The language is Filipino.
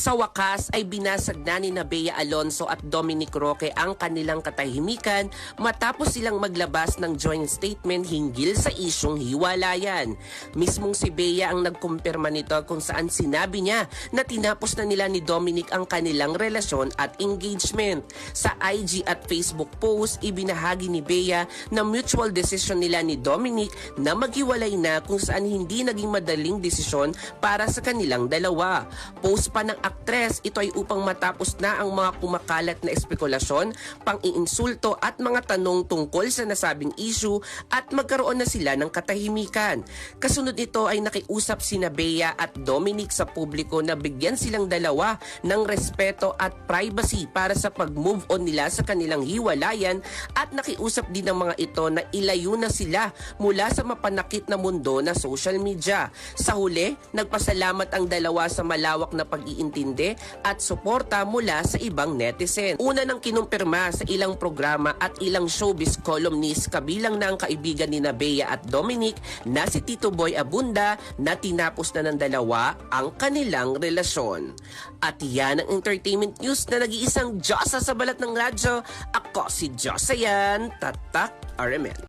Sa wakas ay binasag na ni Bea Alonzo at Dominic Roque ang kanilang katahimikan matapos silang maglabas ng joint statement hinggil sa isyong hiwalayan. Mismong si Bea ang nagkumpirma nito kung saan sinabi niya na tinapos na nila ni Dominic ang kanilang relasyon at engagement. Sa IG at Facebook post, ibinahagi ni Bea na mutual decision nila ni Dominic na maghiwalay na kung saan hindi naging madaling desisyon para sa kanilang dalawa. Post pa ng aktres, ito ay upang matapos na ang mga kumakalat na espekulasyon, pang-iinsulto at mga tanong tungkol sa nasabing issue at magkaroon na sila ng katahimikan. Kasunod nito ay nakiusap sina Bea at Dominic sa publiko na bigyan silang dalawa ng respeto at privacy para sa pag-move on nila sa kanilang hiwalayan at nakiusap din ng mga ito na ilayo na sila mula sa mapanakit na mundo na social media. Sa huli, nagpasalamat ang dalawa sa malawak na pag-iintindi at suporta mula sa ibang netizen. Una nang kinumpirma sa ilang programa at ilang showbiz columnist kabilang na ang kaibigan ni Bea at Dominic na si Tito Boy Abunda na tinapos na ng dalawa ang kanilang relasyon. At yan ang entertainment news na nag-iisang Diyosa sa balat ng radyo. Ako si Diyosa yan, Tatak RMN.